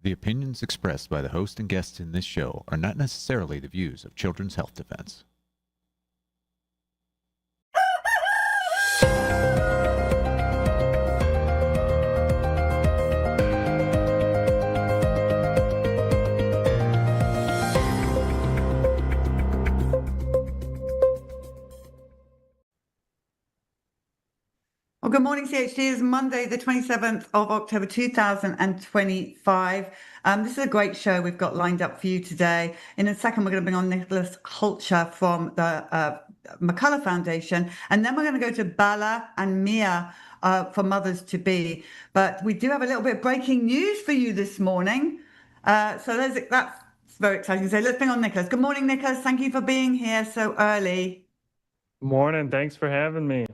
The opinions expressed by the host and guests in this show are not necessarily the views of Children's Health Defense. Well, good morning, CHD. It's Monday, the 27th of October, 2025. This is a great show we've got lined up for you today. In a second, we're going to bring on Nicolas Hulscher from the McCullough Foundation, and then we're going to go to Bala and Mia for Mothers to Be. But we do have a little bit of breaking news for you this morning. That's very exciting. So let's bring on Nicolas. Good morning, Nicolas. Thank you for being here so early. Morning. Thanks for having me.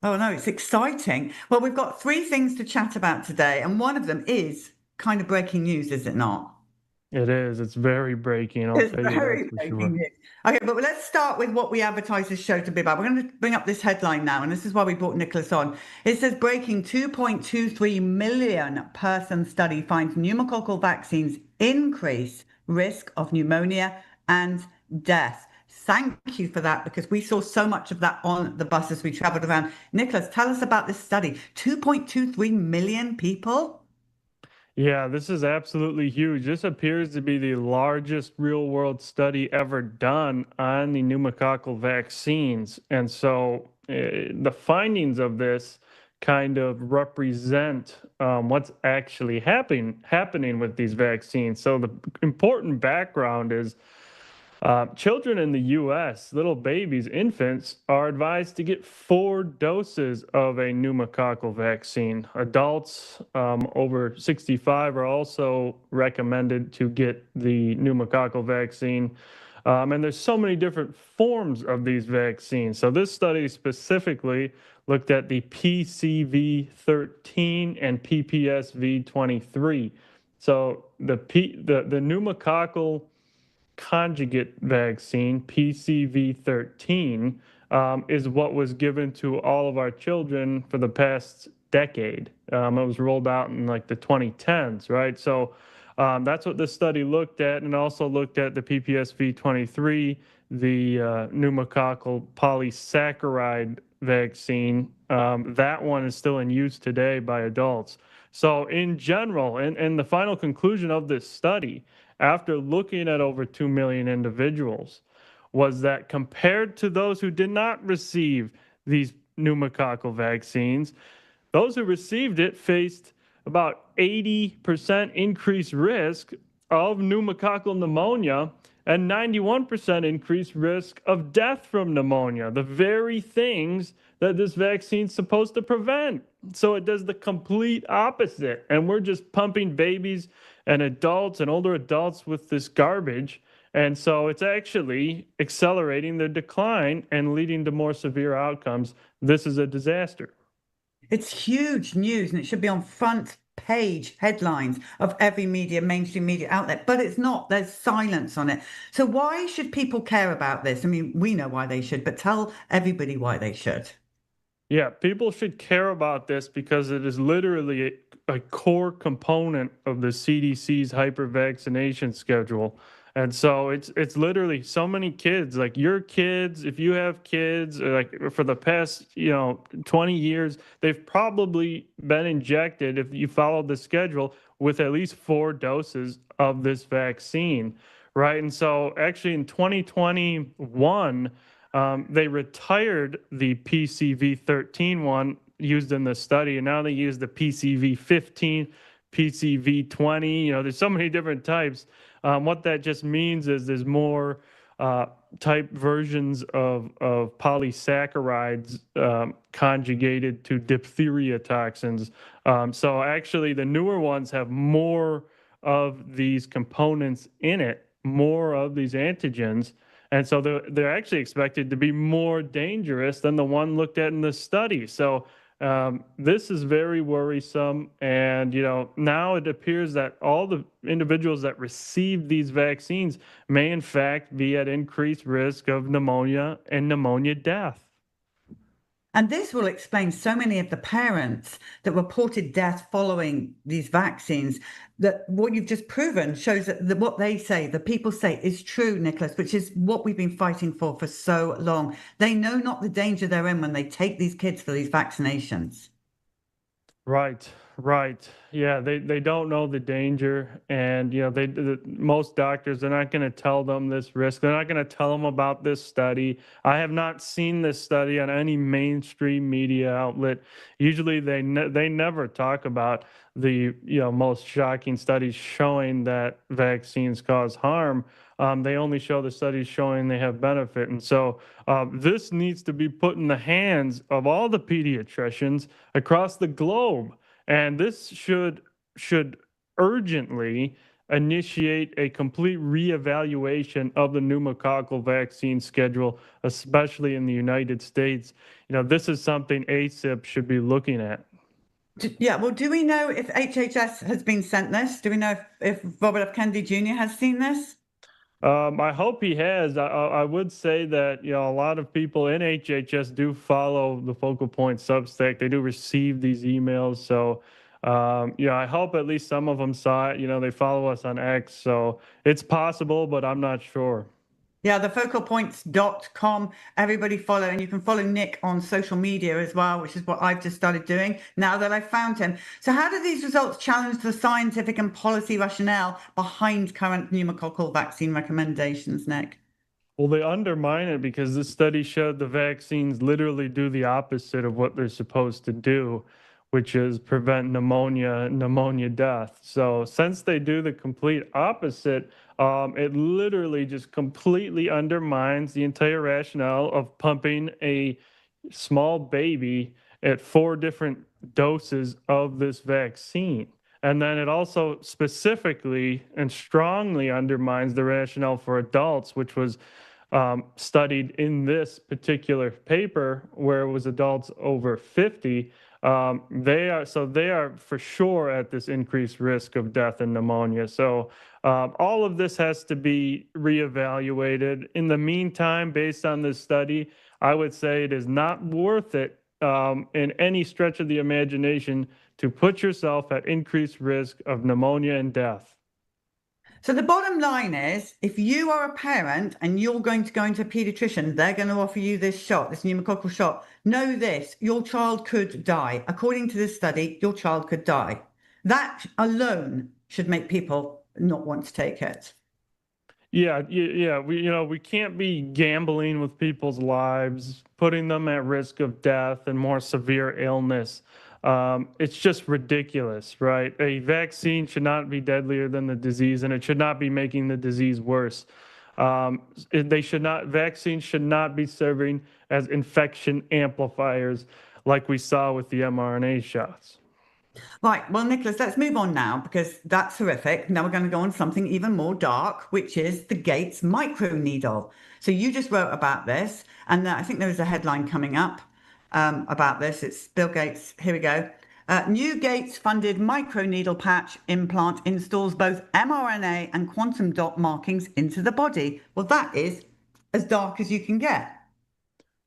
Oh, no, it's exciting. Well, we've got three things to chat about today, and one of them is kind of breaking news, is it not? It is. It's very breaking. It's very breaking news. Okay, but let's start with what we advertise this show to be about. We're going to bring up this headline now, and this is why we brought Nicolas on. It says, breaking 2.23 million person study finds pneumococcal vaccines increase risk of pneumonia and death. Thank you for that, because we saw so much of that on the bus as we traveled around. Nicolas, tell us about this study. 2.23 million people? Yeah, this is absolutely huge. This appears to be the largest real-world study ever done on the pneumococcal vaccines. And so the findings of this kind of represent what's actually happening with these vaccines. So the important background is children in the U.S., little babies, infants, are advised to get 4 doses of a pneumococcal vaccine. Adults over 65 are also recommended to get the pneumococcal vaccine. And there's so many different forms of these vaccines. So this study specifically looked at the PCV13 and PPSV23. So the pneumococcal conjugate vaccine, PCV13, is what was given to all of our children for the past decade. It was rolled out in like the 2010s, right? So that's what this study looked at, and also looked at the PPSV23, the pneumococcal polysaccharide vaccine. That one is still in use today by adults. So in general, and the final conclusion of this study, after looking at over 2 million individuals, was that compared to those who did not receive these pneumococcal vaccines, those who received it faced about 80% increased risk of pneumococcal pneumonia and 91% increased risk of death from pneumonia, the very things that this vaccine's supposed to prevent. So it does the complete opposite. And we're just pumping babies and adults and older adults with this garbage. And so it's actually accelerating their decline and leading to more severe outcomes. This is a disaster. It's huge news, and it should be on front page headlines of every mainstream media outlet, but it's not. There's silence on it. So why should people care about this? I mean, we know why they should, but tell everybody why they should. Yeah, people should care about this because it is literally a core component of the CDC's hyper-vaccination schedule. And so it's literally so many kids, like your kids, if you have kids, like for the past 20 years, they've probably been injected, if you followed the schedule, with at least 4 doses of this vaccine, right? And so actually in 2021, they retired the PCV13 one used in the study, and now they use the PCV15, PCV20. There's so many different types. What that just means is there's more type versions of polysaccharides conjugated to diphtheria toxins. So actually the newer ones have more of these components in it, more of these antigens. And so they're actually expected to be more dangerous than the one looked at in the study. So this is very worrisome. And, now it appears that all the individuals that receive these vaccines may, in fact, be at increased risk of pneumonia and pneumonia death. And this will explain so many of the parents that reported death following these vaccines, that what you've just proven shows that what they say, the people say, is true, Nicholas, which is what we've been fighting for so long. They know not the danger they're in when they take these kids for these vaccinations. Right, right. Yeah, they don't know the danger, and most doctors, they're not going to tell them this risk. They're not going to tell them about this study. I have not seen this study on any mainstream media outlet. Usually, they never talk about the most shocking studies showing that vaccines cause harm. They only show the studies showing they have benefit, and so this needs to be put in the hands of all the pediatricians across the globe, and this should urgently initiate a complete reevaluation of the pneumococcal vaccine schedule, especially in the United States. This is something ACIP should be looking at. Yeah, well, do we know if HHS has been sent this? Do we know if Robert F. Kennedy Jr. has seen this? I hope he has. I would say that a lot of people in HHS do follow the Focal Point Substack. They do receive these emails, so I hope at least some of them saw it. They follow us on X, so it's possible, but I'm not sure. Yeah, the focalpoints.com. Everybody follow, and you can follow Nick on social media as well, which is what I've just started doing now that I've found him. So how do these results challenge the scientific and policy rationale behind current pneumococcal vaccine recommendations, Nick? Well, they undermine it because this study showed the vaccines literally do the opposite of what they're supposed to do, which is prevent pneumonia death. So since they do the complete opposite, it literally just completely undermines the entire rationale of pumping a small baby at 4 different doses of this vaccine. And then it also specifically and strongly undermines the rationale for adults, which was studied in this particular paper, where it was adults over 50. They are for sure at this increased risk of death and pneumonia. So all of this has to be reevaluated. In the meantime, based on this study, I would say it is not worth it in any stretch of the imagination to put yourself at increased risk of pneumonia and death. So the bottom line is, if you are a parent and you're going to go into a pediatrician, they're going to offer you this shot, this pneumococcal shot. Know this, your child could die. According to this study, your child could die. That alone should make people not want to take it. Yeah. We can't be gambling with people's lives, putting them at risk of death and more severe illness. It's just ridiculous, right? A vaccine should not be deadlier than the disease, and it should not be making the disease worse. Vaccines should not be serving as infection amplifiers like we saw with the mRNA shots. Right, well, Nicholas, let's move on now, because that's horrific. Now we're going to go on something even more dark, which is the Gates microneedle. So you just wrote about this, and I think there is a headline coming up about this. It's Bill Gates. Here we go. New Gates-funded microneedle patch implant installs both mRNA and quantum dot markings into the body. Well, that is as dark as you can get.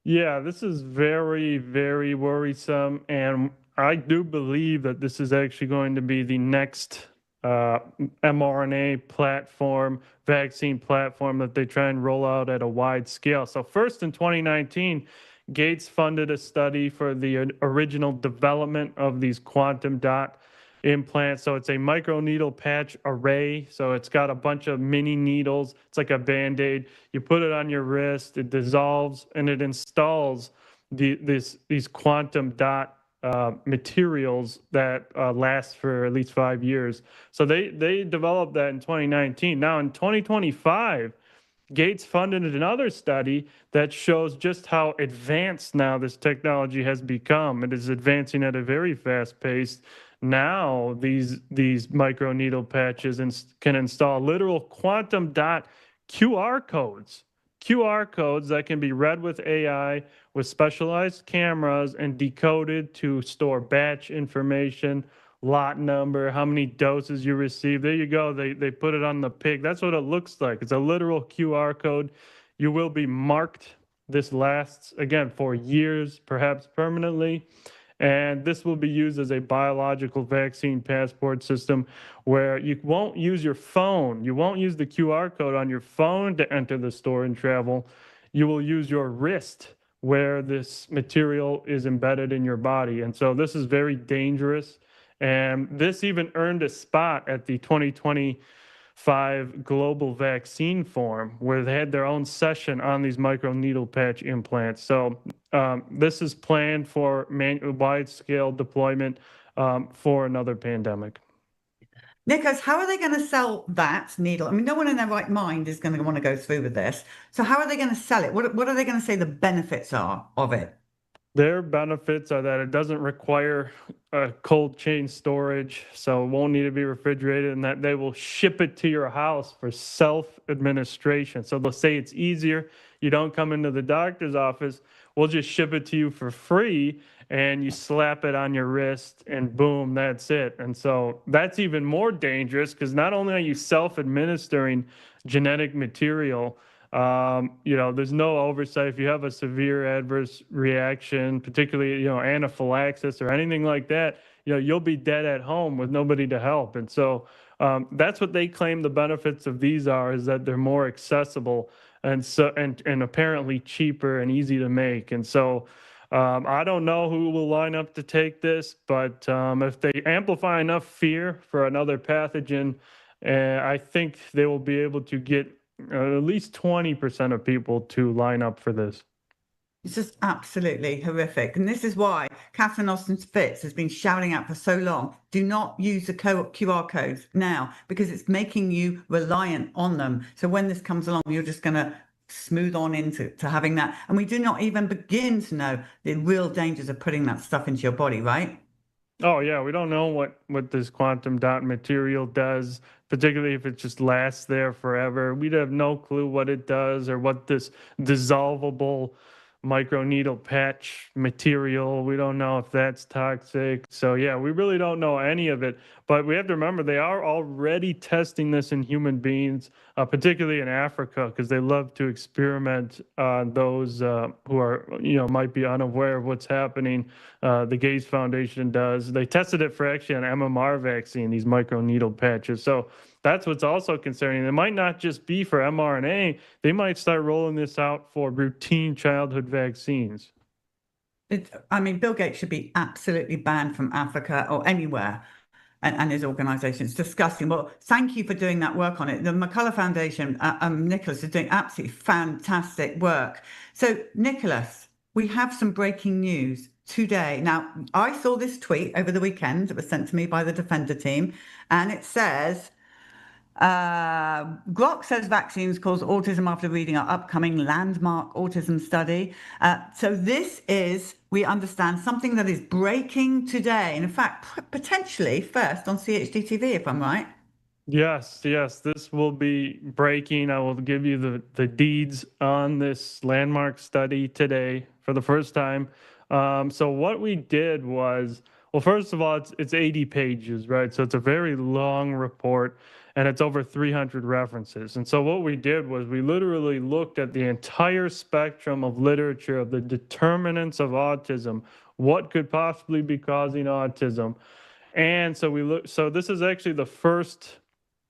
Yeah, this is very, very worrisome, and I do believe that this is actually going to be the next mRNA platform, vaccine platform that they try and roll out at a wide scale. So first in 2019, Gates funded a study for the original development of these quantum dot implants. So it's a microneedle patch array. So it's got a bunch of mini needles. It's like a Band-Aid. You put it on your wrist, it dissolves, and it installs these quantum dot materials that last for at least 5 years. So they developed that in 2019. Now in 2025, Gates funded another study that shows just how advanced now this technology has become. It is advancing at a very fast pace. Now these microneedle patches can install literal quantum dot QR codes that can be read with AI with specialized cameras and decoded to store batch information, lot number, how many doses you received. There you go. They put it on the pig. That's what it looks like. It's a literal QR code. You will be marked This lasts, again, for years, perhaps permanently. And this will be used as a biological vaccine passport system where you won't use your phone. You won't use the QR code on your phone to enter the store and travel. You will use your wrist where this material is embedded in your body. And so this is very dangerous. And this even earned a spot at the 2025 Global Vaccine Forum, where they had their own session on these microneedle patch implants. So this is planned for wide-scale deployment for another pandemic. Nicholas, how are they going to sell that needle? I mean, no one in their right mind is going to want to go through with this. So how are they going to sell it? What are they going to say the benefits are of it? Their benefits are that it doesn't require cold chain storage, so it won't need to be refrigerated, and that they will ship it to your house for self-administration. So they'll say it's easier. You don't come into the doctor's office. We'll just ship it to you for free, and you slap it on your wrist, and boom, that's it. And so that's even more dangerous because not only are you self-administering genetic material, there's no oversight. If you have a severe adverse reaction, particularly, anaphylaxis or anything like that, you'll be dead at home with nobody to help. And so that's what they claim the benefits of these are, is that they're more accessible and apparently cheaper and easy to make. And so I don't know who will line up to take this, but if they amplify enough fear for another pathogen, I think they will be able to get at least 20% of people to line up for this. It's just absolutely horrific. And this is why Catherine Austin Fitz has been shouting out for so long, do not use the QR codes now, because it's making you reliant on them. So when this comes along, you're just going to smooth on into having that. And we do not even begin to know the real dangers of putting that stuff into your body, right? Oh, yeah, we don't know what this quantum dot material does, particularly if it just lasts there forever. We'd have no clue what it does or what this dissolvable microneedle patch material, we don't know if that's toxic. So yeah, we really don't know any of it, but we have to remember they are already testing this in human beings, particularly in Africa, because they love to experiment on those who are, might be unaware of what's happening. The Gates Foundation does. They tested it for actually an MMR vaccine, these microneedle patches. So that's what's also concerning. It might not just be for mRNA. They might start rolling this out for routine childhood vaccines. Bill Gates should be absolutely banned from Africa or anywhere, and his organization. It's disgusting. Well, thank you for doing that work on it. The McCullough Foundation, Nicholas, is doing absolutely fantastic work. So, Nicholas, we have some breaking news today. Now, I saw this tweet over the weekend. It was sent to me by the Defender team, and it says, Grok says vaccines cause autism after reading our upcoming landmark autism study. So this is, we understand, something that is breaking today. And in fact, potentially first on CHD TV, if I'm right. Yes, this will be breaking. I will give you the deeds on this landmark study today for the first time. So what we did was, well, first of all, it's 80 pages, right? So it's a very long report, and it's over 300 references. And so what we did was we literally looked at the entire spectrum of literature of the determinants of autism, what could possibly be causing autism. And so so this is actually the first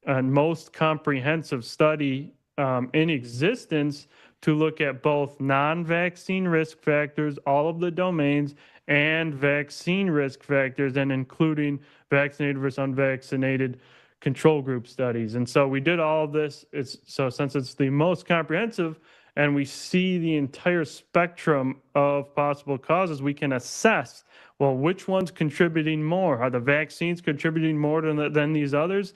and most comprehensive study in existence to look at both non-vaccine risk factors, all of the domains, and vaccine risk factors, and including vaccinated versus unvaccinated control group studies. And so we did all of this. Since it's the most comprehensive and we see the entire spectrum of possible causes, we can assess, well, which one's contributing more? Are the vaccines contributing more than these others?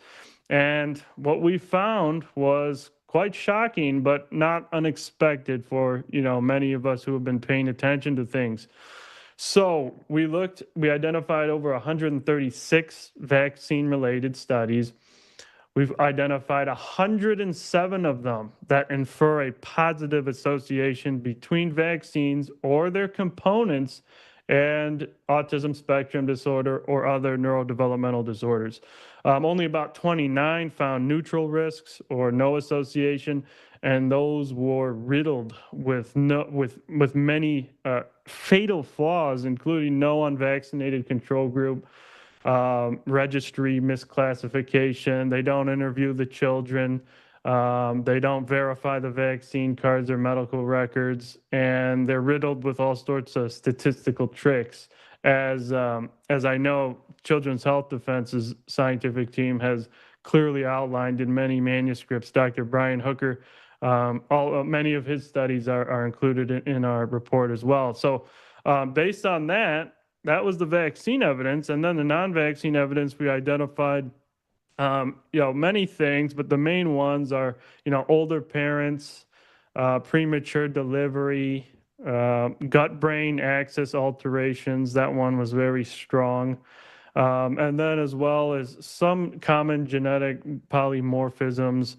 And what we found was quite shocking, but not unexpected for, many of us who have been paying attention to things. So we identified over 136 vaccine-related studies. We've identified 107 of them that infer a positive association between vaccines or their components and autism spectrum disorder or other neurodevelopmental disorders. Only about 29 found neutral risks or no association, and those were riddled with many fatal flaws, including no unvaccinated control group, registry misclassification. They don't interview the children. They don't verify the vaccine cards or medical records, and they're riddled with all sorts of statistical tricks. As I know, Children's Health Defense's scientific team has clearly outlined in many manuscripts. Dr. Brian Hooker, many of his studies are included in our report as well. So based on that, that was the vaccine evidence. And then the non-vaccine evidence, we identified many things, but the main ones are, older parents, premature delivery, gut-brain axis alterations. That one was very strong. And then as well as some common genetic polymorphisms,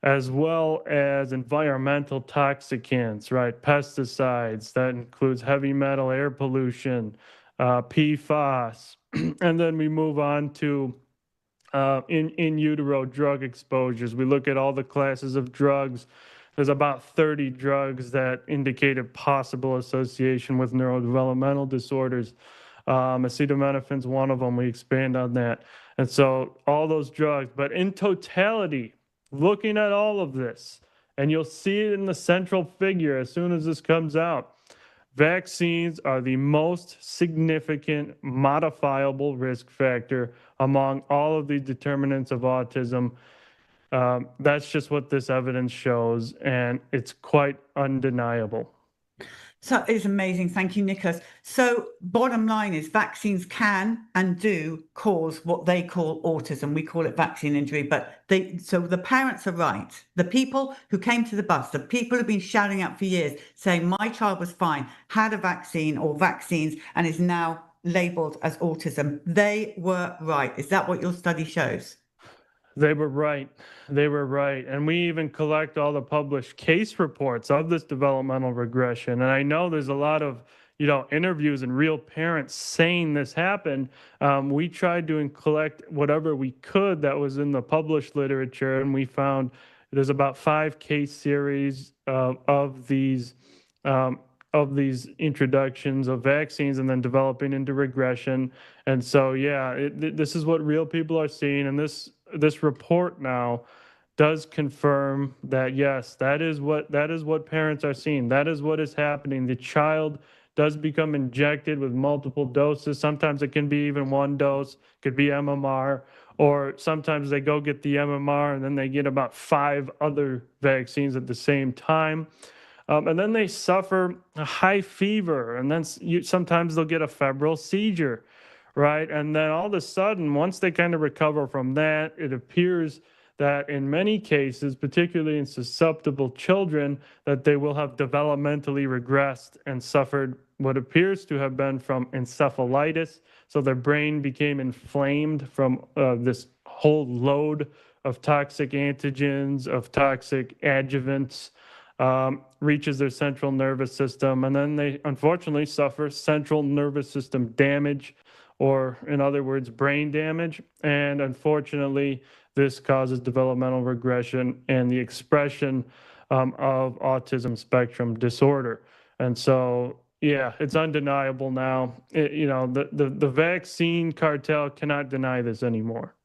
as well as environmental toxicants, right? Pesticides, that includes heavy metal, air pollution, PFAS. And then we move on to in utero drug exposures. We look at all the classes of drugs. There's about 30 drugs that indicate a possible association with neurodevelopmental disorders. Acetaminophen's one of them. We expand on that. And so all those drugs, but in totality, looking at all of this, and you'll see it in the central figure as soon as this comes out, vaccines are the most significant modifiable risk factor among all of the determinants of autism. That's just what this evidence shows, and it's quite undeniable. So it's amazing. Thank you, Nicolas. So bottom line is vaccines can and do cause what they call autism. We call it vaccine injury, but so the parents are right. The people who came to the bus, the people who've been shouting out for years saying my child was fine, had a vaccine or vaccines and is now labeled as autism, they were right. Is that what your study shows? They were right. They were right. And we even collect all the published case reports of this developmental regression. And I know there's a lot of, interviews and real parents saying this happened. We tried to collect whatever we could that was in the published literature, and we found there's about 5 case series of these introductions of vaccines and then developing into regression. And so, this is what real people are seeing. And this report now does confirm that, yes, that is what parents are seeing. That is what is happening. The child does become injected with multiple doses. Sometimes it can be even one dose, could be MMR, or sometimes they go get the MMR and then they get about 5 other vaccines at the same time. And then they suffer a high fever, and then sometimes they'll get a febrile seizure, right? And then all of a sudden, once they kind of recover from that, it appears that in many cases, particularly in susceptible children, that they will have developmentally regressed and suffered what appears to have been from encephalitis. So their brain became inflamed from this whole load of toxic antigens, of toxic adjuvants, reaches their central nervous system, and then they unfortunately suffer central nervous system damage, or in other words, brain damage. And unfortunately, this causes developmental regression and the expression of autism spectrum disorder. And so, it's undeniable now. The vaccine cartel cannot deny this anymore.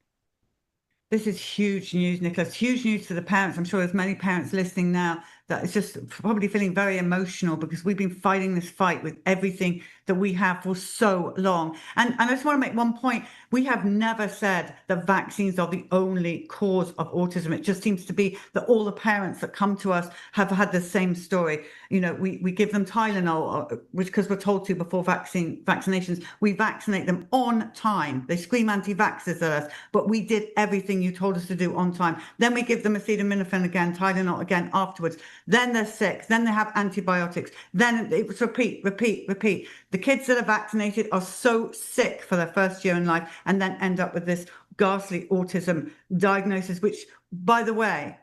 This is huge news, Nicolas. Huge news to the parents. I'm sure there's many parents listening now that is just probably feeling very emotional because we've been fighting this fight with everything that we have for so long. And I just want to make one point. We have never said that vaccines are the only cause of autism. It just seems to be that all the parents that come to us have had the same story. We give them Tylenol, which because we're told to before vaccinations, we vaccinate them on time. They scream anti-vaxxers at us, but we did everything you told us to do on time. Then we give them acetaminophen again, Tylenol again afterwards. Then they're sick. Then they have antibiotics. Then it's repeat. The kids that are vaccinated are so sick for their first year in life and then end up with this ghastly autism diagnosis, which, by the way,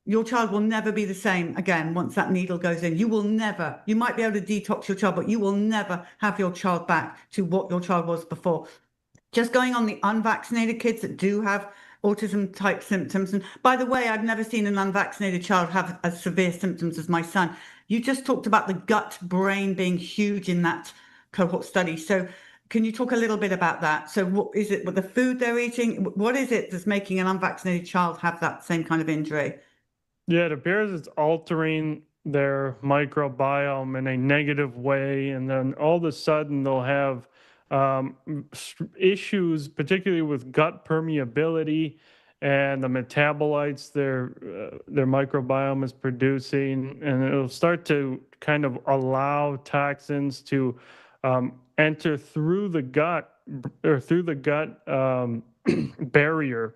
your child will never be the same again once that needle goes in. You might be able to detox your child, but you will never have your child back to what your child was before. Just going on the unvaccinated kids that do have autism type symptoms. And by the way, I've never seen an unvaccinated child have as severe symptoms as my son. You just talked about the gut brain being huge in that cohort study. So can you talk a little bit about that? So what is it with the food they're eating? What is it that's making an unvaccinated child have that same kind of injury? Yeah, it appears it's altering their microbiome in a negative way, and then all of a sudden they'll have issues, particularly with gut permeability and the metabolites their microbiome is producing, and it'll start to kind of allow toxins to enter through the gut or through the gut barrier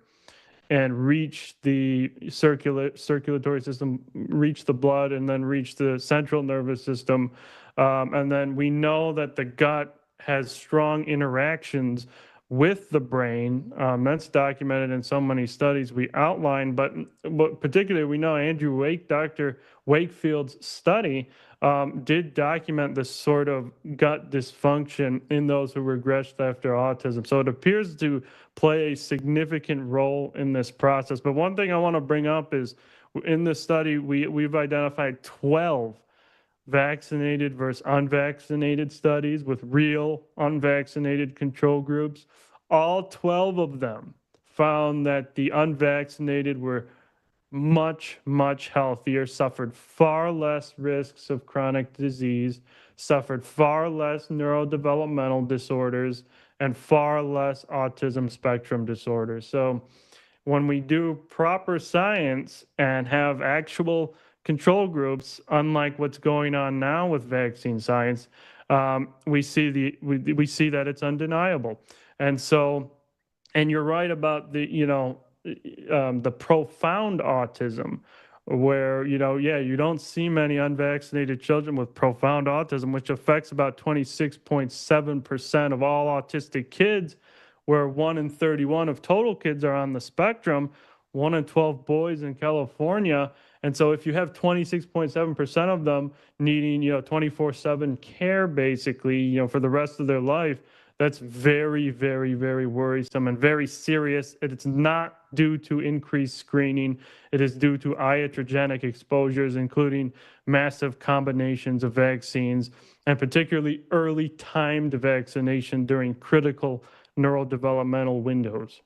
and reach the circulatory system, reach the blood, and then reach the central nervous system. And then we know that the gut has strong interactions with the brain. That's documented in so many studies we outlined, but particularly we know Dr. Wakefield's study did document this sort of gut dysfunction in those who regressed after autism. So it appears to play a significant role in this process. But one thing I want to bring up is in this study, we've identified 12 vaccinated versus unvaccinated studies with real unvaccinated control groups. All 12 of them found that the unvaccinated were much, much healthier, suffered far less risks of chronic disease, suffered far less neurodevelopmental disorders, and far less autism spectrum disorders. So when we do proper science and have actual control groups, unlike what's going on now with vaccine science, we see that it's undeniable. And so, and you're right about the profound autism, where you don't see many unvaccinated children with profound autism, which affects about 26.7% of all autistic kids, where 1 in 31 of total kids are on the spectrum, 1 in 12 boys in California. And so if you have 26.7% of them needing 24/7 care, basically, for the rest of their life, that's very, very, very worrisome and very serious. It's not due to increased screening. It is due to iatrogenic exposures, including massive combinations of vaccines, and particularly early timed vaccination during critical neurodevelopmental windows.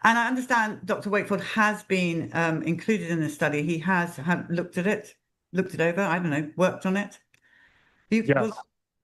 And I understand Dr. Wakefield has been included in this study. He has looked at it over, I don't know, worked on it. Yes.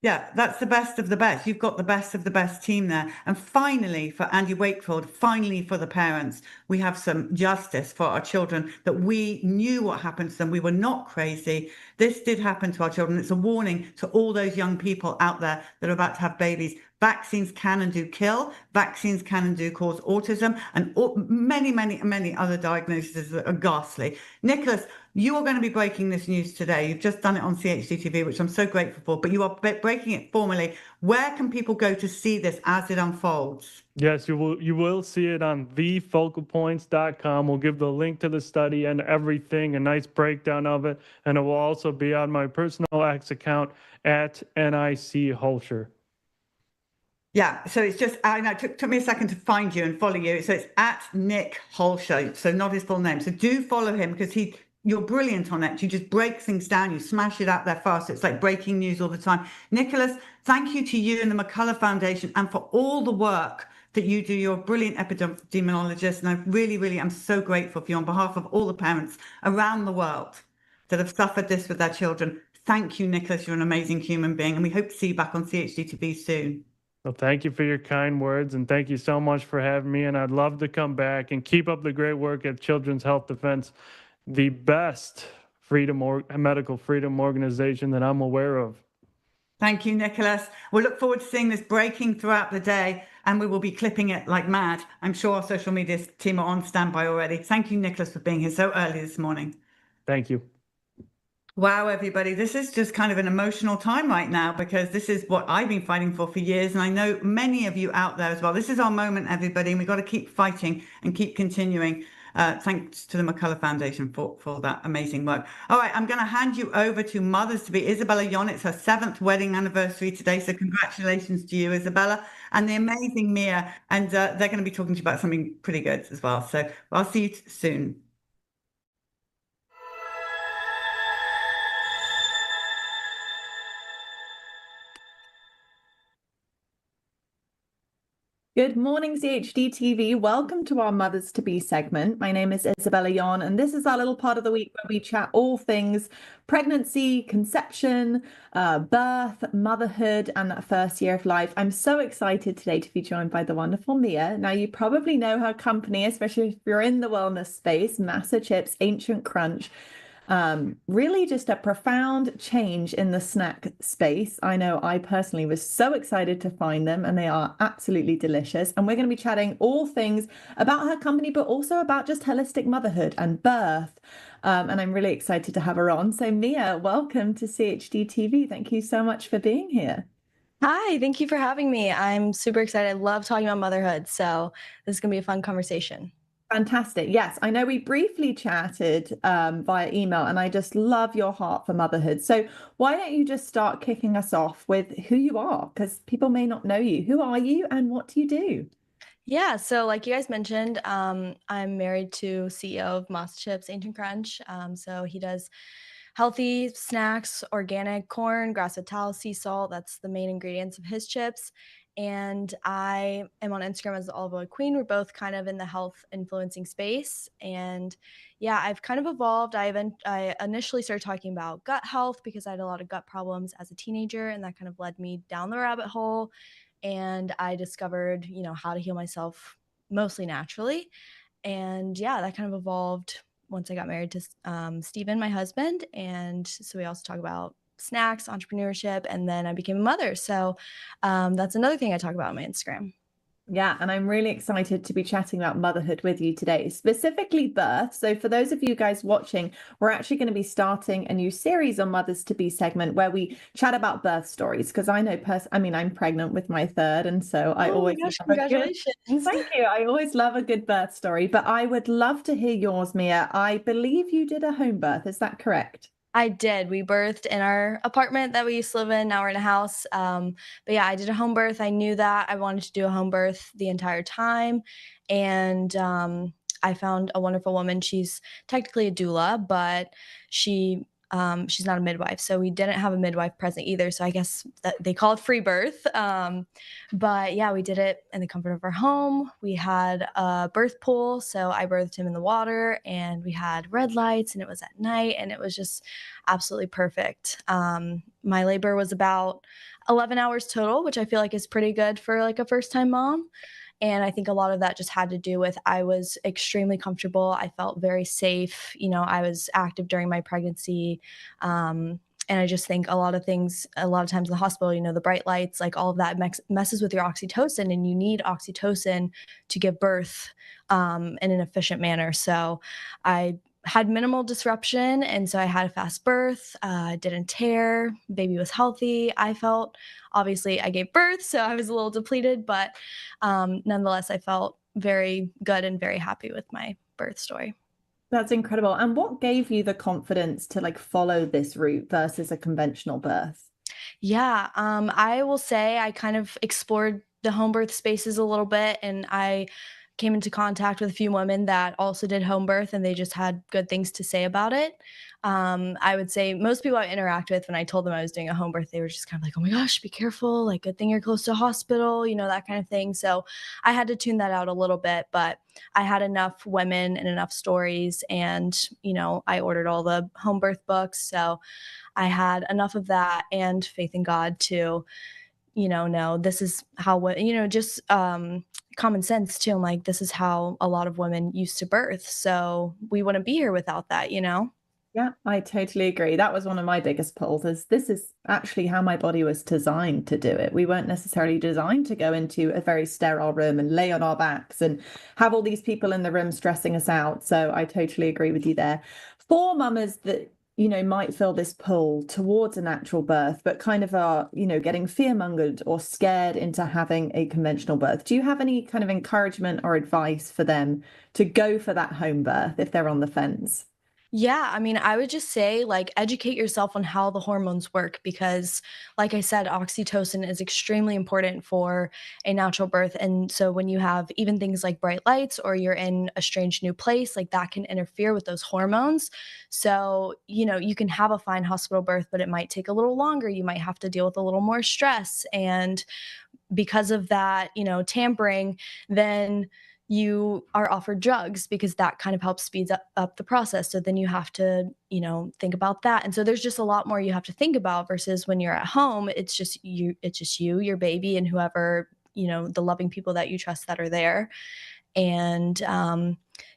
Yeah, that's the best of the best. You've got the best of the best team there. And finally, for Andy Wakefield, finally for the parents, we have some justice for our children, that we knew what happened to them. We were not crazy. This did happen to our children. It's a warning to all those young people out there that are about to have babies. Vaccines can and do kill. Vaccines can and do cause autism, and many, many, many other diagnoses that are ghastly. Nicolas, you are going to be breaking this news today. You've just done it on CHD-TV, which I'm so grateful for, but you are breaking it formally. Where can people go to see this as it unfolds? Yes, you will see it on thefocalpoints.com. We'll give the link to the study and everything, a nice breakdown of it, and it will also be on my personal X account at Nicolas Hulscher. Yeah, so it's just, it took me a second to find you and follow you. So it's at Nick Hulscher, so not his full name. So do follow him, because you're brilliant on it. You just break things down. You smash it out there fast. It's like breaking news all the time. Nicolas, thank you to you and the McCullough Foundation, and for all the work that you do. You're a brilliant epidemiologist, and I really, really am so grateful for you on behalf of all the parents around the world that have suffered this with their children. Thank you, Nicolas. You're an amazing human being, and we hope to see you back on CHD-TV soon. Well, thank you for your kind words, and thank you so much for having me. And I'd love to come back and keep up the great work at Children's Health Defense, the best medical freedom organization that I'm aware of. Thank you, Nicolas. We'll look forward to seeing this breaking throughout the day, and we will be clipping it like mad. I'm sure our social media team are on standby already. Thank you, Nicolas, for being here so early this morning. Thank you. Wow, everybody, this is just kind of an emotional time right now, because this is what I've been fighting for years. And I know many of you out there as well. This is our moment, everybody, and we've got to keep fighting and keep continuing. Thanks to the McCullough Foundation for that amazing work. All right, I'm going to hand you over to mothers-to-be Isabella Yon. It's her 7th wedding anniversary today, so congratulations to you, Isabella, and the amazing Mia. And they're going to be talking to you about something pretty good as well. So I'll see you soon. Good morning, CHD TV. Welcome to our Mothers to Be segment. My name is Isabella Yon, and this is our little part of the week where we chat all things pregnancy, conception, birth, motherhood, and that first year of life. I'm so excited today to be joined by the wonderful Mia. Now, you probably know her company, especially if you're in the wellness space, MASA Chips, Ancient Crunch. Really just a profound change in the snack space. I know I personally was so excited to find them, and they are absolutely delicious. And we're going to be chatting all things about her company, but also about just holistic motherhood and birth. And I'm really excited to have her on. So Mia, welcome to CHD TV. Thank you so much for being here. Hi, thank you for having me. I'm super excited. I love talking about motherhood, so this is going to be a fun conversation. Fantastic. Yes, I know we briefly chatted via email, and I just love your heart for motherhood. So why don't you just start kicking us off with who you are? Because people may not know you. Who are you and what do you do? Yeah, so like you guys mentioned, I'm married to CEO of MASA Chips, Ancient Crunch. So he does healthy snacks, organic corn, grass-fed tallow, sea salt. That's the main ingredients of his chips. And I am on Instagram as the Olive Oil Queen. We're both kind of in the health influencing space. And yeah, I've kind of evolved. I initially started talking about gut health because I had a lot of gut problems as a teenager, and that kind of led me down the rabbit hole. And I discovered, how to heal myself mostly naturally. And yeah, that kind of evolved once I got married to Steven, my husband. And so we also talk about snacks, entrepreneurship, and then I became a mother. So that's another thing I talk about on my Instagram. Yeah, and I'm really excited to be chatting about motherhood with you today, specifically birth. So for those of you guys watching, we're actually going to be starting a new series on Mothers to Be segment where we chat about birth stories, because I know I'm pregnant with my third, and so I always my gosh, love congratulations. Thank you. I always love a good birth story, but I would love to hear yours, Mia. I believe you did a home birth. Is that correct? I did. We birthed in our apartment that we used to live in. Now we're in a house. But yeah, I did a home birth. I knew that I wanted to do a home birth the entire time. And I found a wonderful woman. She's technically a doula, but she's not a midwife. So we didn't have a midwife present either. So I guess that they call it free birth. But yeah, we did it in the comfort of our home. We had a birth pool. So I birthed him in the water, and we had red lights, and it was at night, and it was just absolutely perfect. My labor was about 11 hours total, which I feel like is pretty good for like a first-time mom. And I think a lot of that just had to do with I was extremely comfortable. I felt very safe. I was active during my pregnancy. And I just think a lot of times in the hospital, the bright lights, like all of that messes with your oxytocin, and you need oxytocin to give birth in an efficient manner. So I had minimal disruption, and so I had a fast birth, didn't tear, baby was healthy. Obviously I gave birth, so I was a little depleted, but nonetheless, I felt very good and very happy with my birth story. That's incredible. And what gave you the confidence to follow this route versus a conventional birth? Yeah, I will say I kind of explored the home birth spaces a little bit, and I came into contact with a few women that also did home birth, and they just had good things to say about it. I would say most people I interact with, when I told them I was doing a home birth, they were just kind of like, oh my gosh, be careful. Like, good thing you're close to a hospital, that kind of thing. So I had to tune that out a little bit, but I had enough women and enough stories, and, I ordered all the home birth books. So I had enough of that and faith in God to, no, this is how, just common sense too. I'm like, this is how a lot of women used to birth. So we wouldn't be here without that, Yeah, I totally agree. That was one of my biggest pulls, is this is actually how my body was designed to do it. We weren't necessarily designed to go into a very sterile room and lay on our backs and have all these people in the room stressing us out. So I totally agree with you there. For mamas that might feel this pull towards a natural birth, but kind of are, getting fearmongered or scared into having a conventional birth. Do you have any kind of encouragement or advice for them to go for that home birth if they're on the fence? Yeah, I mean, I would just say, like, educate yourself on how the hormones work because, like I said, oxytocin is extremely important for a natural birth. And so when you have even things like bright lights or you're in a strange new place, like that can interfere with those hormones. So, you can have a fine hospital birth, but it might take a little longer. You might have to deal with a little more stress. And because of that, tampering, then you are offered drugs because that kind of helps speeds up the process. So then you have to, think about that. And so there's just a lot more you have to think about versus when you're at home, it's just you, your baby, and whoever, the loving people that you trust that are there. And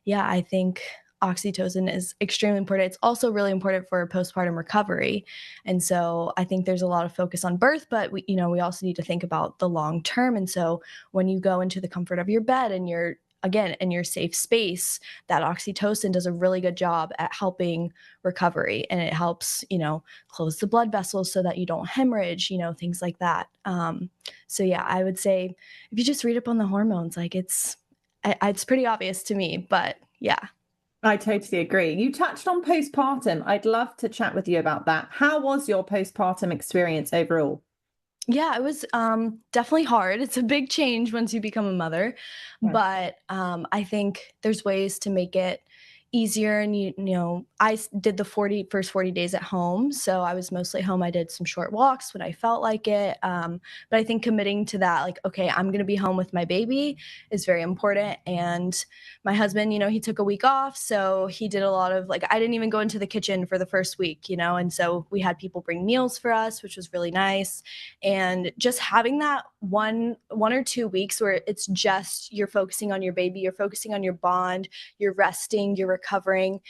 yeah, I think oxytocin is extremely important. It's also really important for postpartum recovery. And so I think there's a lot of focus on birth, but we also need to think about the long term. And so when you go into the comfort of your bed and you're again in your safe space, that oxytocin does a really good job at helping recovery, and it helps, close the blood vessels so that you don't hemorrhage, things like that. So yeah, I would say if you just read up on the hormones, like it's pretty obvious to me, but yeah. I totally agree. You touched on postpartum. I'd love to chat with you about that. How was your postpartum experience overall? Yeah, it was definitely hard. It's a big change once you become a mother, Yes. but I think there's ways to make it easier. And I did the first 40 days at home, so I was mostly home. I did some short walks when I felt like it, but I think committing to that, like, okay, I'm going to be home with my baby, is very important. And my husband, he took a week off, so he did a lot of like I didn't even go into the kitchen for the first week, and so we had people bring meals for us, which was really nice. And just having that one or 2 weeks where it's just you're focusing on your baby, you're focusing on your bond, you're resting, you're recovering.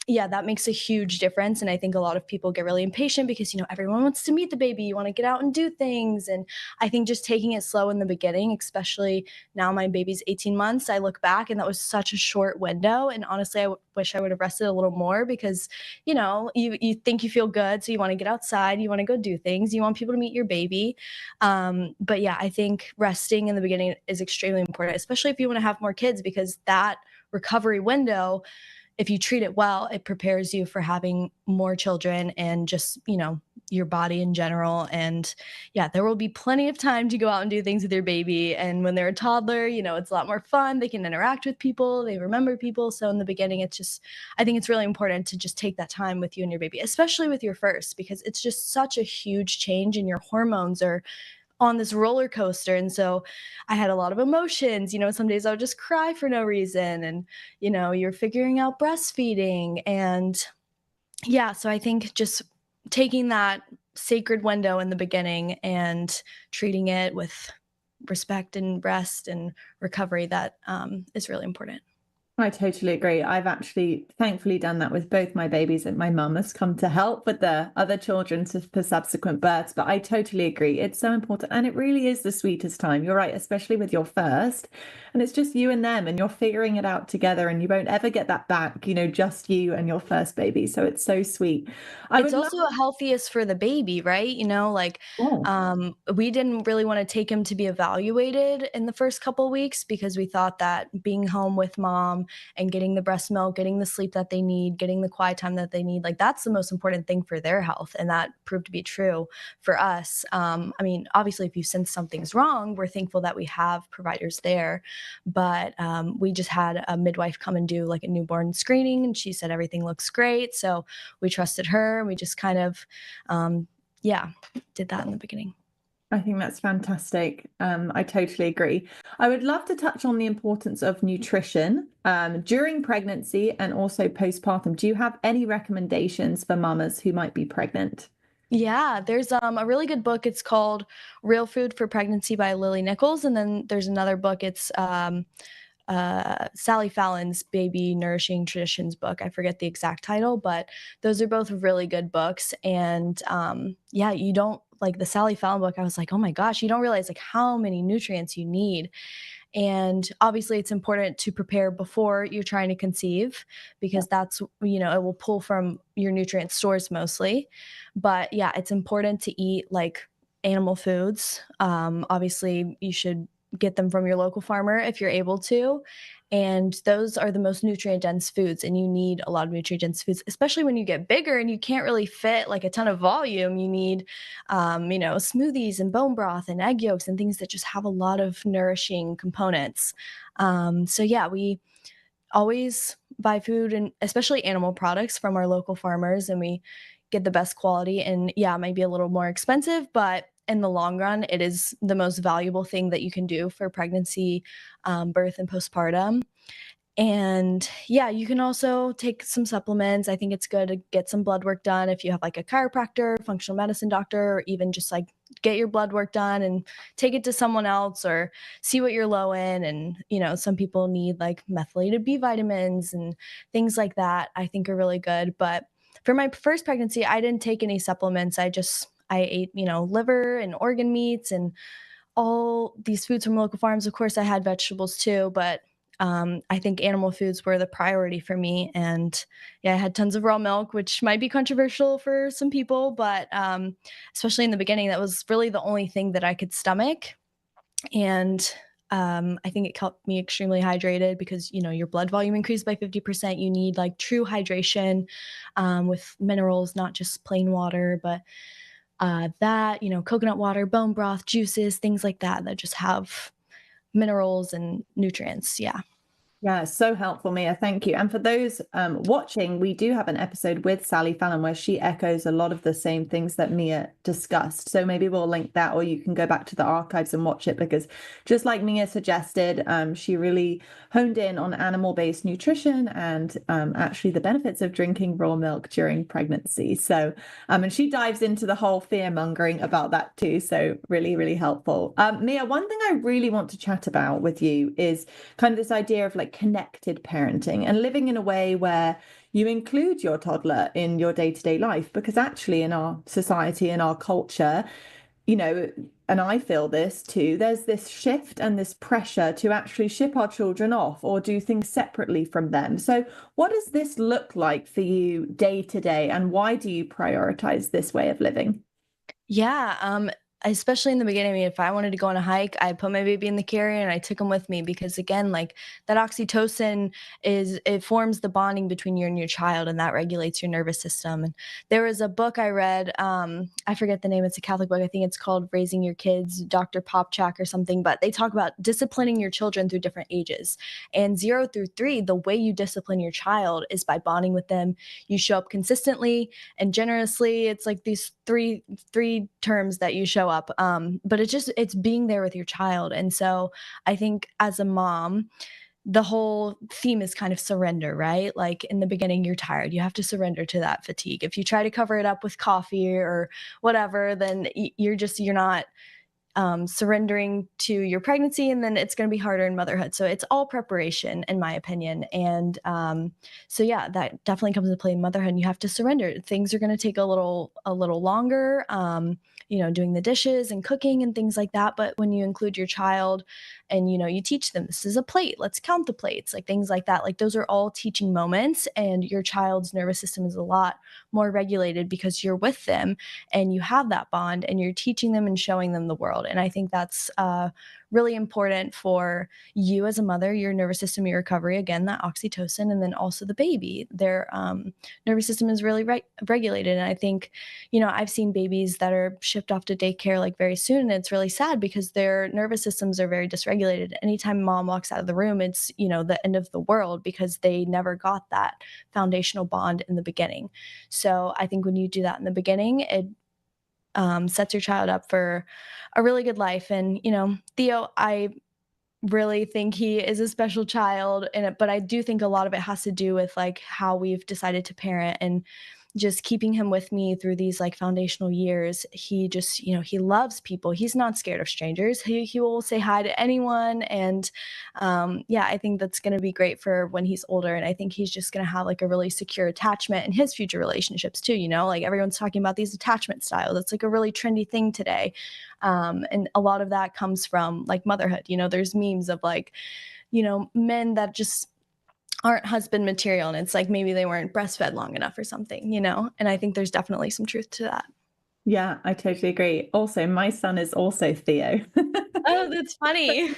Yeah, that makes a huge difference. And I think a lot of people get really impatient because, everyone wants to meet the baby. You want to get out and do things. And I think just taking it slow in the beginning, especially now my baby's 18 months, I look back and that was such a short window. And honestly, wish I would have rested a little more because, you think you feel good. So you want to get outside, you want to go do things, you want people to meet your baby. But yeah, I think resting in the beginning is extremely important, especially if you want to have more kids, because that recovery window, if you treat it well, it prepares you for having more children and just, your body in general. And yeah, there will be plenty of time to go out and do things with your baby. And when they're a toddler, it's a lot more fun. They can interact with people, they remember people. So in the beginning, I think it's really important to just take that time with you and your baby, especially with your first, because it's just such a huge change and your hormones are on this roller coaster. And so I had a lot of emotions. Some days I would just cry for no reason. And, you're figuring out breastfeeding. And yeah, so I think just taking that sacred window in the beginning and treating it with respect and rest and recovery, that is really important. I totally agree. I've actually thankfully done that with both my babies, and my mum has come to help with the other children for subsequent births. But I totally agree. It's so important. And it really is the sweetest time. You're right, especially with your first. And it's just you and them, and you're figuring it out together, and you won't ever get that back, just you and your first baby. So it's so sweet. It's also healthiest for the baby, right? We didn't really want to take him to be evaluated in the first couple of weeks because we thought that being home with mom and getting the breast milk, getting the sleep that they need, getting the quiet time that they need, like that's the most important thing for their health. And that proved to be true for us. Obviously, if you sense something's wrong, we're thankful that we have providers there. But we just had a midwife come and do like a newborn screening, and she said everything looks great. So we trusted her. We just kind of, did that in the beginning. I think that's fantastic. I totally agree. I would love to touch on the importance of nutrition during pregnancy and also postpartum. Do you have any recommendations for mamas who might be pregnant? Yeah, there's a really good book. It's called Real Food for Pregnancy by Lily Nichols. And then there's another book. It's Sally Fallon's Baby Nourishing Traditions book. I forget the exact title, but those are both really good books. And you don't like the Sally Fallon book. I was like, oh my gosh, you don't realize like how many nutrients you need. And obviously, it's important to prepare before you're trying to conceive because that's, it will pull from your nutrient stores mostly. But yeah, it's important to eat like animal foods. Obviously, you should get them from your local farmer if you're able to. And those are the most nutrient dense foods. And you need a lot of nutrient dense foods, especially when you get bigger and you can't really fit like a ton of volume. You need, smoothies and bone broth and egg yolks and things that just have a lot of nourishing components. So, yeah, we always buy food and especially animal products from our local farmers, and we get the best quality. And yeah, it might be a little more expensive, but in the long run, it is the most valuable thing that you can do for pregnancy, birth, and postpartum. And yeah, you can also take some supplements. I think it's good to get some blood work done if you have like a chiropractor, functional medicine doctor, or even just like get your blood work done and take it to someone else or see what you're low in. And, some people need like methylated B vitamins and things like that, I think are really good. But for my first pregnancy, I didn't take any supplements. I ate, liver and organ meats and all these foods from local farms. Of course, I had vegetables too, but I think animal foods were the priority for me. And yeah, I had tons of raw milk, which might be controversial for some people, but especially in the beginning, that was really the only thing that I could stomach. And I think it kept me extremely hydrated because, your blood volume increased by 50%. You need like true hydration with minerals, not just plain water, but coconut water, bone broth, juices, things like that just have minerals and nutrients. Yeah. Yeah, so helpful, Mia. Thank you. And for those watching, we do have an episode with Sally Fallon where she echoes a lot of the same things that Mia discussed. So maybe we'll link that, or you can go back to the archives and watch it, because just like Mia suggested, she really honed in on animal-based nutrition and actually the benefits of drinking raw milk during pregnancy. So, and she dives into the whole fear-mongering about that too. So really, really helpful. Mia, one thing I really want to chat about with you is kind of this idea of like connected parenting and living in a way where you include your toddler in your day-to-day life, because actually in our society, in our culture, and I feel this too, there's this shift and this pressure to actually ship our children off or do things separately from them. So what does this look like for you day to day, and why do you prioritize this way of living? Yeah, especially in the beginning, I mean, if I wanted to go on a hike, I put my baby in the carrier and I took him with me because again, like that oxytocin it forms the bonding between you and your child, and that regulates your nervous system. And there was a book I read, I forget the name, it's a Catholic book. I think it's called Raising Your Kids, Dr. Popchak or something, but they talk about disciplining your children through different ages. And 0 through 3, the way you discipline your child is by bonding with them. You show up consistently and generously. It's like these three terms that you show up, but it's being there with your child. And so I think as a mom, the whole theme is kind of surrender, right? Like in the beginning, you're tired, you have to surrender to that fatigue. If you try to cover it up with coffee or whatever, then you're not surrendering to your pregnancy, and then it's going to be harder in motherhood. So it's all preparation, in my opinion. And so yeah, that definitely comes into play in motherhood. And you have to surrender. Things are going to take a little longer. Doing the dishes and cooking and things like that. But when you include your child and, you teach them, this is a plate, let's count the plates, like things like that. Like those are all teaching moments, and your child's nervous system is a lot more regulated because you're with them and you have that bond and you're teaching them and showing them the world. And I think that's really important for you as a mother, your nervous system, your recovery, again, that oxytocin, and then also the baby, their nervous system is really regulated. And I think, I've seen babies that are shipped off to daycare like very soon, and it's really sad because their nervous systems are very dysregulated. Anytime mom walks out of the room, it's, the end of the world because they never got that foundational bond in the beginning. So I think when you do that in the beginning, it sets your child up for a really good life. And, Theo, I really think he is a special child, but I do think a lot of it has to do with like how we've decided to parent. And, just keeping him with me through these like foundational years, he just, he loves people. He's not scared of strangers. He will say hi to anyone. And yeah, I think that's going to be great for when he's older. And I think he's just going to have like a really secure attachment in his future relationships too. Like everyone's talking about these attachment styles. That's like a really trendy thing today. And a lot of that comes from like motherhood. There's memes of like, men that just aren't husband material. And it's like maybe they weren't breastfed long enough or something, and I think there's definitely some truth to that. Yeah, I totally agree. Also, my son is also Theo. Oh, that's funny.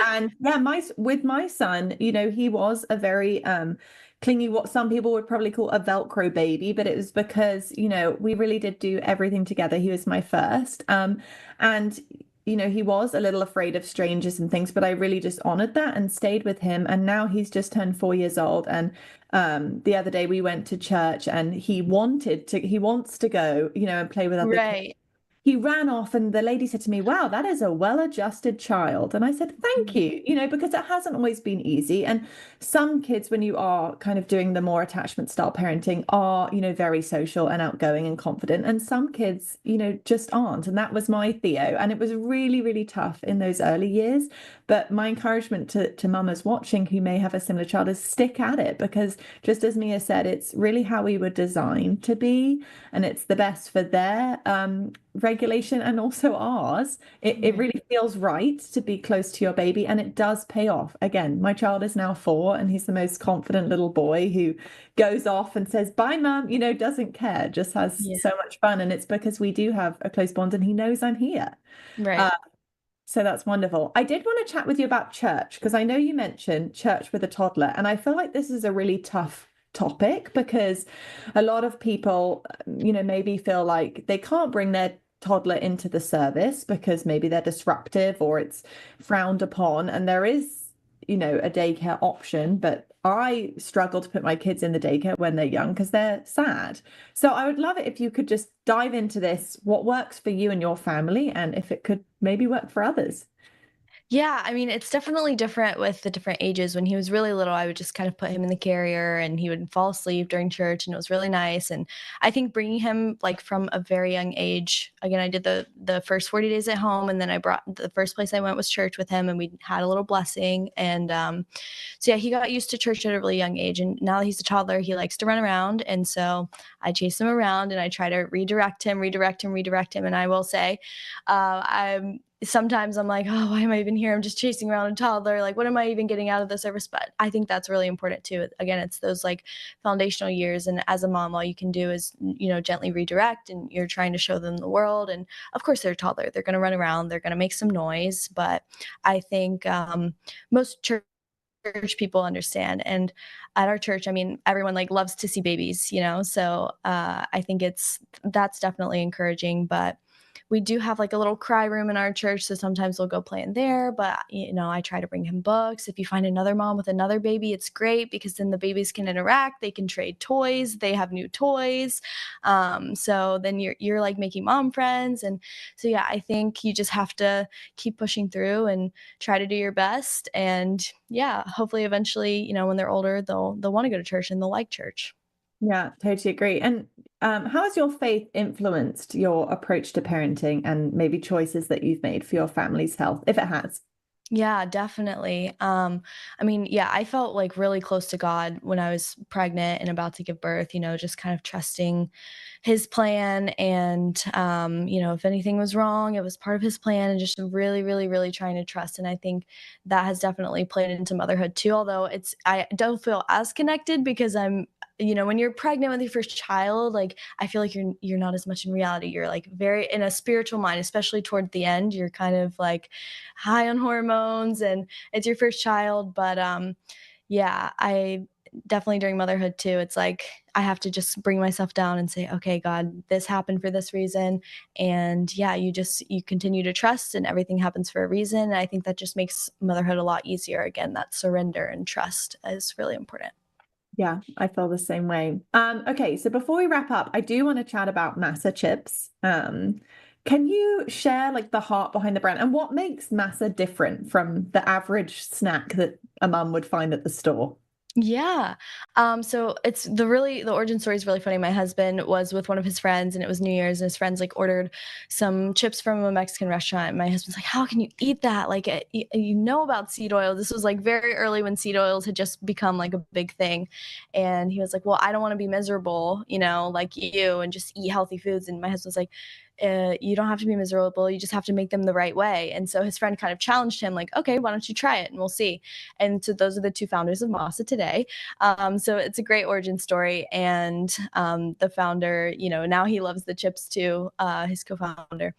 And yeah, with my son, he was a very clingy, what some people would probably call a Velcro baby, but it was because, we really did do everything together. He was my first. And he was a little afraid of strangers and things, but I really just honored that and stayed with him. And now he's just turned 4 years old. And the other day we went to church and he wants to go, and play with other kids. Right. He ran off and the lady said to me, "Wow, that is a well-adjusted child." And I said, "Thank you," because it hasn't always been easy. And some kids, when you are kind of doing the more attachment style parenting, are, very social and outgoing and confident. And some kids, just aren't. And that was my Theo. And it was really, really tough in those early years. But my encouragement to mamas watching who may have a similar child is stick at it, because just as Mia said, it's really how we were designed to be, and it's the best for their regulation and also ours. It really feels right to be close to your baby, and it does pay off. Again, my child is now 4 and he's the most confident little boy who goes off and says, "Bye, mum," doesn't care, just has so much fun. And it's because we do have a close bond and he knows I'm here. Right. So that's wonderful. I did want to chat with you about church, because I know you mentioned church with a toddler, and I feel like this is a really tough topic because a lot of people, maybe feel like they can't bring their toddler into the service because maybe they're disruptive or it's frowned upon. And there is, a daycare option, but I struggle to put my kids in the daycare when they're young because they're sad. So I would love it if you could just dive into this, what works for you and your family, and if it could maybe work for others. Yeah, I mean, it's definitely different with the different ages. When he was really little, I would just kind of put him in the carrier and he would fall asleep during church, and it was really nice. And I think bringing him like from a very young age, again, I did the first 40 days at home, and then I brought the first place I went was church with him, and we had a little blessing. And so yeah, he got used to church at a really young age, and now that he's a toddler, he likes to run around. And so I chase him around and I try to redirect him. And I will say, sometimes I'm like, oh, why am I even here? I'm just chasing around a toddler. Like, what am I even getting out of the service? But I think that's really important too. Again, it's those like foundational years. And as a mom, all you can do is, gently redirect, and you're trying to show them the world. And of course they're a toddler. They're going to run around. They're going to make some noise. But I think most church people understand. And at our church, I mean, everyone like loves to see babies, so I think that's definitely encouraging. But we do have like a little cry room in our church, so sometimes we'll go play in there. But I try to bring him books. If you find another mom with another baby, it's great because then the babies can interact. They can trade toys. They have new toys. So then you're like making mom friends. And so yeah, I think you just have to keep pushing through and try to do your best. And yeah, hopefully eventually, when they're older, they'll want to go to church and they'll like church. Yeah, totally agree. And how has your faith influenced your approach to parenting and maybe choices that you've made for your family's health, if it has? Yeah, definitely. I mean, yeah, I felt like really close to God when I was pregnant and about to give birth, just kind of trusting his plan. And, if anything was wrong, it was part of his plan, and just really, really, really trying to trust. And I think that has definitely played into motherhood too, although I don't feel as connected because when you're pregnant with your first child, like I feel like you're not as much in reality. You're like very in a spiritual mind, especially toward the end. You're kind of like high on hormones, and it's your first child. But yeah, I definitely during motherhood too, it's like I have to just bring myself down and say, okay, God, this happened for this reason. And yeah, you continue to trust, and everything happens for a reason. And I think that just makes motherhood a lot easier. Again, that surrender and trust is really important. Yeah, I feel the same way. Okay, so before we wrap up, I do want to chat about MASA Chips. Can you share like the heart behind the brand and what makes MASA different from the average snack that a mum would find at the store? Yeah. So the origin story is really funny. My husband was with one of his friends and it was New Year's and his friends like ordered some chips from a Mexican restaurant. And my husband's like, how can you eat that? Like, you know about seed oil. This was like very early when seed oils had just become like a big thing. And he was like, well, I don't want to be miserable, like you and just eat healthy foods. And my husband's like, you don't have to be miserable. You just have to make them the right way. And so his friend kind of challenged him like, okay, why don't you try it and we'll see. And so those are the two founders of MASA today. So it's a great origin story. And the founder, now he loves the chips too, his co-founder.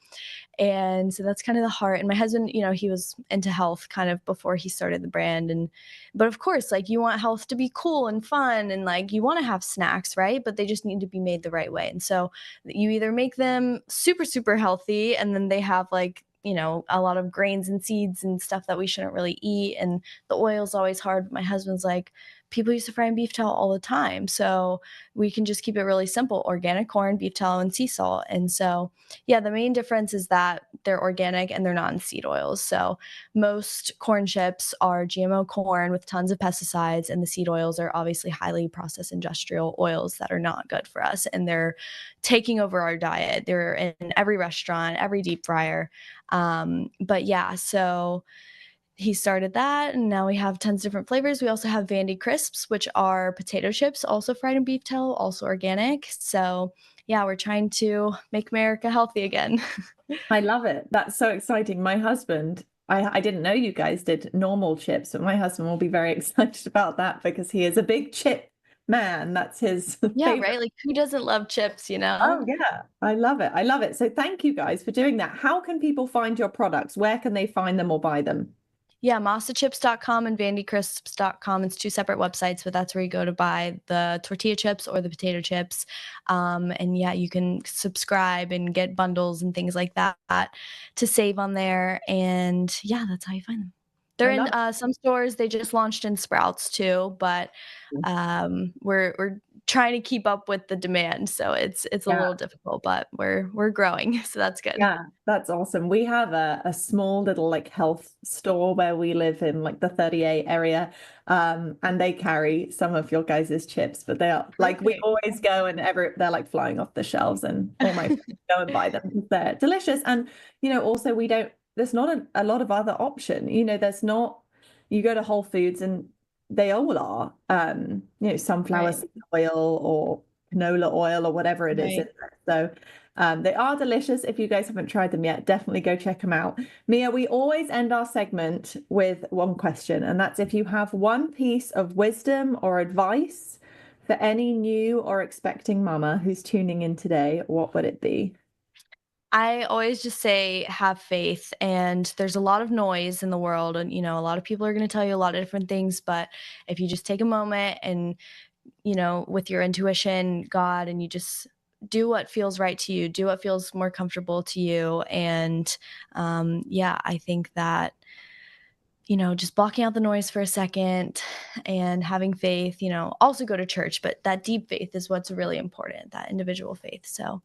And so that's kind of the heart. And my husband, he was into health kind of before he started the brand. But of course, like you want health to be cool and fun and like you want to have snacks, right? But they just need to be made the right way. And so you either make them super, super healthy and then they have like, a lot of grains and seeds and stuff that we shouldn't really eat. And the oil's always hard. My husband's like, people used to fry in beef tallow all the time. So we can just keep it really simple: organic corn, beef tallow, and sea salt. And so, yeah, the main difference is that they're organic and they're not in seed oils. So most corn chips are GMO corn with tons of pesticides, and the seed oils are obviously highly processed industrial oils that are not good for us. And they're taking over our diet. They're in every restaurant, every deep fryer. But yeah, so he started that and now we have tons of different flavors. We also have Vandy Crisps, which are potato chips, also fried in beef tallow, also organic. So yeah, we're trying to make America healthy again. I love it. That's so exciting. My husband, I didn't know you guys did normal chips, but my husband will be very excited about that because he is a big chip man. That's his Yeah, favorite. right? Like who doesn't love chips, Oh, yeah. I love it. I love it. So thank you guys for doing that. How can people find your products? Where can they find them or buy them? Yeah, masachips.com and vandycrisps.com. It's two separate websites, but that's where you go to buy the tortilla chips or the potato chips. And yeah, you can subscribe and get bundles and things like that to save on there. And yeah, that's how you find them. They're in some stores. They just launched in Sprouts too, but we're trying to keep up with the demand. So it's a little difficult, but we're growing. So that's good. Yeah, that's awesome. We have a small little like health store where we live in like the 38 area. And they carry some of your guys' chips, but they are like we always go and they're like flying off the shelves and all my friends go and buy them because they're delicious. And also there's not a lot of other option. There's not, you go to Whole Foods and they all are sunflower seed oil or canola oil or whatever it is. So they are delicious. If you guys haven't tried them yet, definitely go check them out. Mia, we always end our segment with one question, and that's if you have one piece of wisdom or advice for any new or expecting mama who's tuning in today, what would it be? I always just say have faith, and there's a lot of noise in the world, and a lot of people are going to tell you a lot of different things, but if you just take a moment and with your intuition, God, and you just do what feels right to you, do what feels more comfortable to you. And I think that just blocking out the noise for a second and having faith, also go to church, but that deep faith is what's really important, that individual faith. So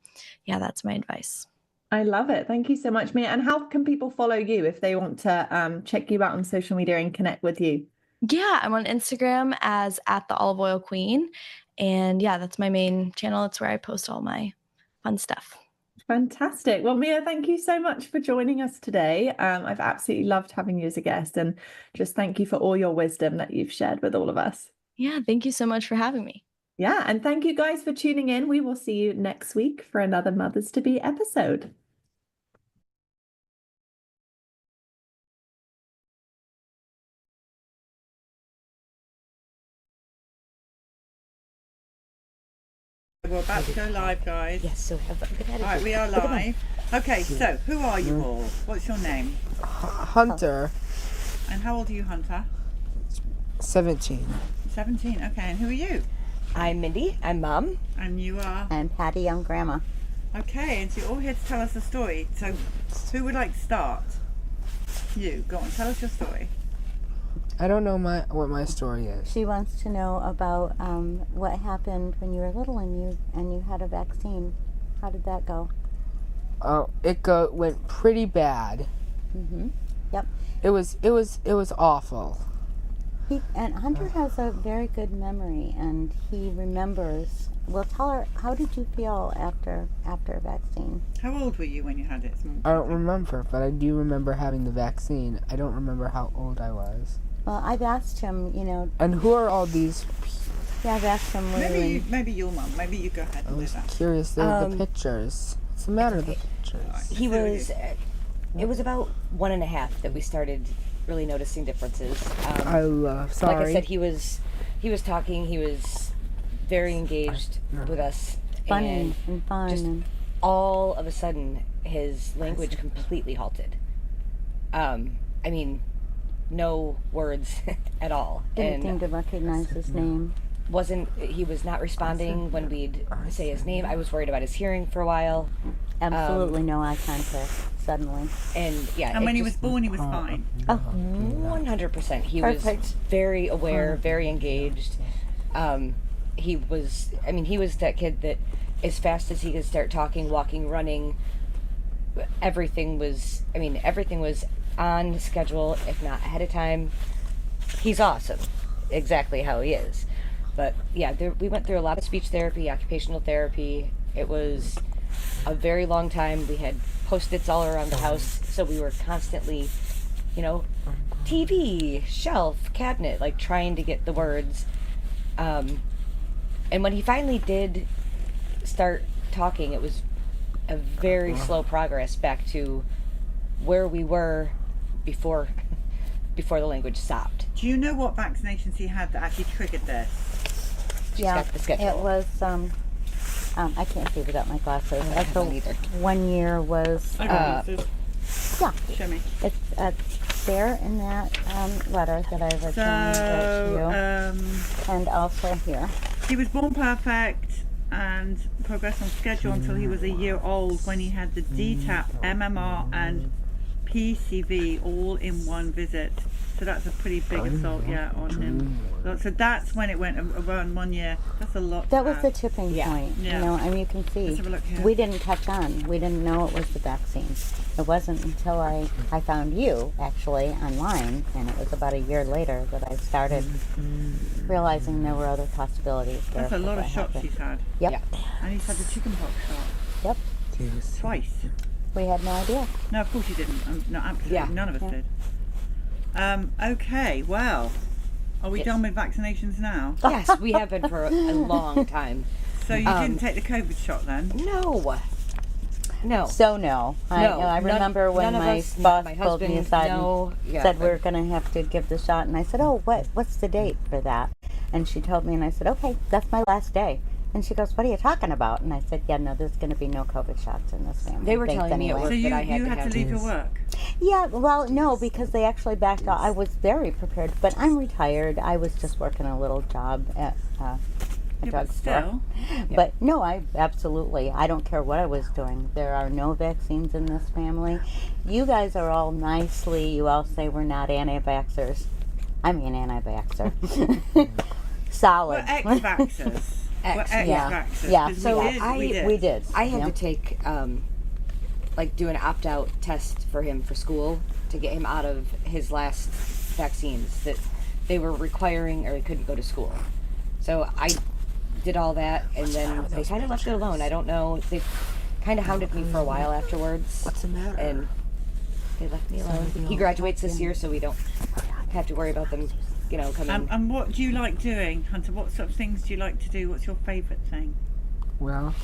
yeah, that's my advice. I love it. Thank you so much, Mia. And how can people follow you if they want to check you out on social media and connect with you? Yeah, I'm on Instagram as @theoliveoilqueen. And yeah, that's my main channel. It's where I post all my fun stuff. Fantastic. Well, Mia, thank you so much for joining us today. I've absolutely loved having you as a guest, and just thank you for all your wisdom that you've shared with all of us. Yeah, thank you so much for having me. Yeah, and thank you guys for tuning in. We will see you next week for another Mothers to Be episode. We're about to go live, guys. Yes, so have a good attitude. All right, we are live. Okay, so who are you all? What's your name? Hunter. And how old are you, Hunter? 17. 17, okay. And who are you? I'm Mindy. I'm Mom. And you are? I'm Patty, I'm Grandma. Okay, and so you're all here to tell us a story. So who would like to start? You, go on, tell us your story. I don't know what my story is. She wants to know about what happened when you were little and you had a vaccine. How did that go? Oh, went pretty bad. Mm-hmm. Yep. It was awful. And Hunter has a very good memory, and he remembers. Well, tell her, how did you feel after a vaccine? How old were you when you had it? I don't remember, but I do remember having the vaccine. I don't remember how old I was. Well, I've asked him, And who are all these? yeah, I've asked him Maybe your mum. Maybe you go ahead I and do was that. curious. The pictures. What's the matter with the pictures? He was. It was about 1.5 that we started really noticing differences. Sorry. Like I said, he was talking. He was very engaged with us, funny and fun. just And all of a sudden, his language completely halted. I mean, no words at all. didn't seem to recognize his name. He was not responding when we'd say his name. I was worried about his hearing for a while. Absolutely no eye contact suddenly. And yeah, And when he was just born, he was fine. 100%. He Perfect. was very aware, very engaged. He was that kid that as fast as he could start talking, walking, running, everything was on schedule, if not ahead of time. He's awesome, exactly how he is. But yeah, we went through a lot of speech therapy, occupational therapy. It was a very long time. We had Post-its all around the house, so we were constantly, TV, shelf, cabinet, like trying to get the words. And when he finally did start talking, it was a very slow progress back to where we were before the language stopped. Do you know what vaccinations he had that actually triggered this? She's got the schedule. It was. I can't see without my glasses. I don't have one either. 1 year was. Yeah, Show me. it's there in that letter that I returned to you, and also here. He was born perfect and progressed on schedule until he was a year old, when he had the DTaP, MMR, and PCV all in one visit. So that's a pretty big assault, on him. So that's when it went around 1 year. That's a lot. That was the tipping point. Yeah. And you can see Let's have a look here. we didn't catch on. We didn't know it was the vaccine. It wasn't until I found you actually online, and it was about a year later that I started realizing there were other possibilities. That's a lot of shots he's had. Yep. Yeah. And he's had the chickenpox shot Yep. twice. We had no idea. No, of course you didn't. No, absolutely Yeah. none of us did. Okay, well, are we done with vaccinations now? Yes, we have been for a long time. So you didn't take the COVID shot then? No. So no. I remember when none of my us, boss my pulled me husband, aside no. and Yeah, said but- we're going to have to give the shot, and I said, "Oh, what's the date for that?" And she told me, and I said, "Okay, that's my last day." And she goes, "What are you talking about?" And I said, "Yeah, no, there's going to be no COVID shots in this family." They were Thanks telling me at anyway. work So you that I had you to had have to leave your work? Yeah, well, no, because they actually backed off. I was very prepared, but I'm retired. I was just working a little job at a Yeah, but drugstore. still. But no, I don't care what I was doing. There are no vaccines in this family. You guys are all you all say we're not anti-vaxxers. I'm an anti-vaxxer. Solid. We're ex-vaxxers. We're ex-vaxxers. Yeah. 'cause So we did. I had Yeah. to take, do an opt-out test for him for school to get him out of his last vaccines that they were requiring, or he couldn't go to school. So I did all that, and then they kind of left it alone. I don't know. They kind of hounded me for a while afterwards. What's the matter? And they left me alone. He graduates this year, so we don't have to worry about them, coming. And what do you like doing, Hunter? What sort of things do you like to do? What's your favourite thing? Well,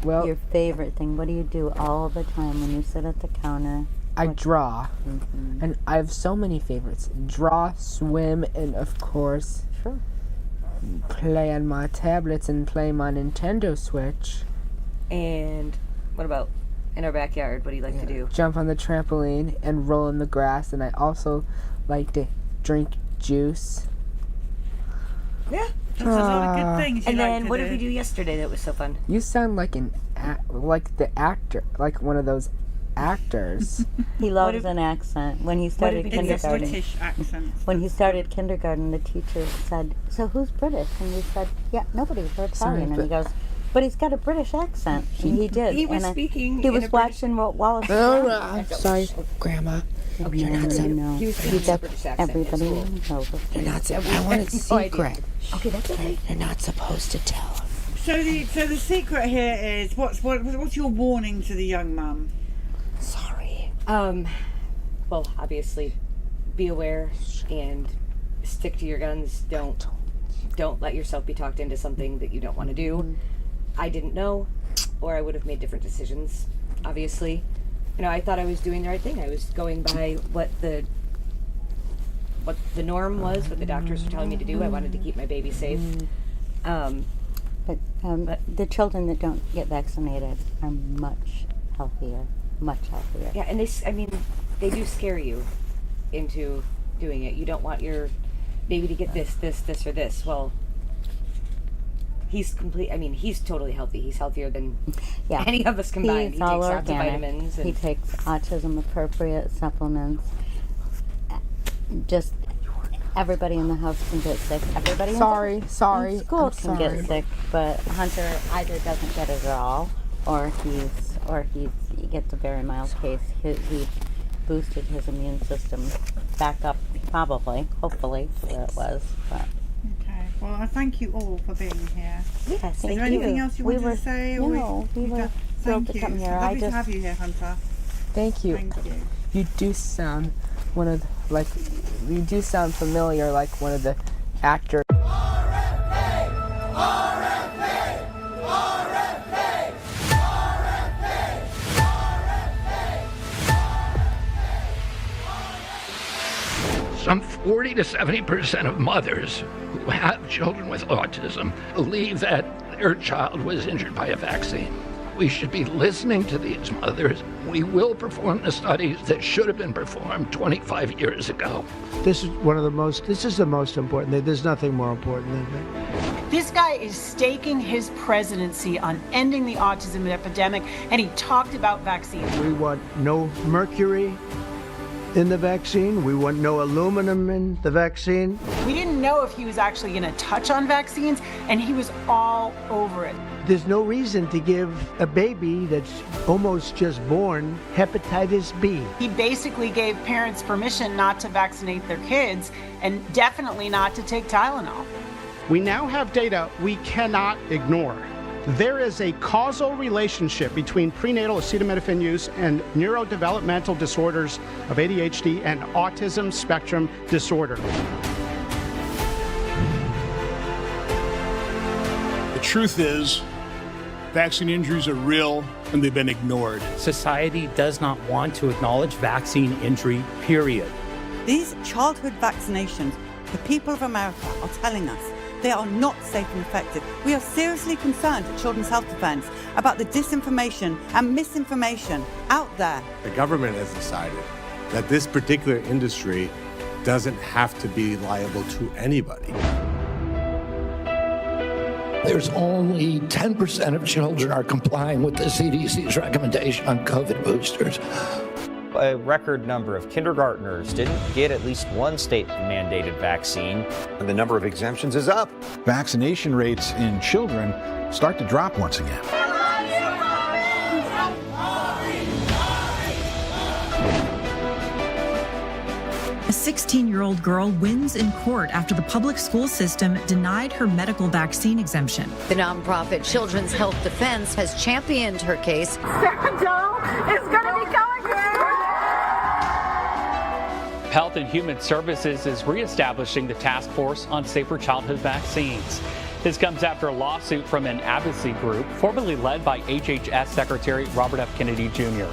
Your favorite thing. What do you do all the time when you sit at the counter? I draw, and I have so many favorites: draw, swim, and of course, Sure. play on my tablets and play my Nintendo Switch. And what about in our backyard? What do you like to do? Jump on the trampoline and roll in the grass, and I also like to drink juice. Yeah. That's a lot of good things you And like then to what do. did we do yesterday that was so fun? You sound like like the actor, like one of those actors. He loves an accent. When he started did we do It's a kindergarten, British accent. when he started kindergarten, the teacher said, "So who's British?" And we said, "Yeah, nobody. We're Italian." And he goes, "But he's got a British accent." And he did. He was And speaking He in was a British- watching Wallace. I'm sorry, Grandma. Okay, No. He was speaking a British accent at Everybody school. knows. You're not. I want it No idea. secret. Okay, that's okay. You're not supposed to tell him. So the secret here is what's your warning to the young mum? Sorry. Well, obviously, be aware and stick to your guns. Don't let yourself be talked into something that you don't want to do. I didn't know, or I would have made different decisions. Obviously, I thought I was doing the right thing. I was going by what the norm was, what the doctors were telling me to do. I wanted to keep my baby safe. But the children that don't get vaccinated are much healthier. Much healthier. Yeah, and they do scare you into doing it. You don't want your baby to get this, or this. Well, he's totally healthy. He's healthier than any of us combined. He's He all takes lots of organic. vitamins. And He takes autism-appropriate supplements. Just everybody in the house can get sick. Everybody Sorry. in school I'm can get sorry. sick, but Hunter either doesn't get it at all, or he gets a very mild case. He boosted his immune system back up, hopefully, where it was. But Okay. Well, I thank you all for being here. yes, Is thank there anything you. else you wanted to say? Or No, we were thrilled Thank to you. come It's here. lovely to have you here, Hunter. Thank you. Thank you. You do sound you do sound familiar, like one of the actors. Some 40 to 70% of mothers who have children with autism believe that their child was injured by a vaccine. We should be listening to these mothers. We will perform the studies that should have been performed 25 years ago. This is the most important thing. There's nothing more important than that. This guy is staking his presidency on ending the autism epidemic, and he talked about vaccines. We want no mercury in the vaccine. We want no aluminum in the vaccine. We didn't know if he was actually going to touch on vaccines, and he was all over it. There's no reason to give a baby that's almost just born hepatitis B. He basically gave parents permission not to vaccinate their kids, and definitely not to take Tylenol. We now have data we cannot ignore. There is a causal relationship between prenatal acetaminophen use and neurodevelopmental disorders of ADHD and autism spectrum disorder. The truth is, vaccine injuries are real and they've been ignored. Society does not want to acknowledge vaccine injury, period. These childhood vaccinations, the people of America are telling us they are not safe and effective. We are seriously concerned at Children's Health Defense about the disinformation and misinformation out there. The government has decided that this particular industry doesn't have to be liable to anybody. There's only 10% of children are complying with the CDC's recommendation on COVID boosters. A record number of kindergartners didn't get at least one state-mandated vaccine. And the number of exemptions is up. Vaccination rates in children start to drop once again. A 16-year-old girl wins in court after the public school system denied her medical vaccine exemption. The nonprofit Children's Health Defense has championed her case. Sarah is going to be going to Health and Human Services is reestablishing the task force on safer childhood vaccines. This comes after a lawsuit from an advocacy group formerly led by HHS Secretary Robert F. Kennedy Jr.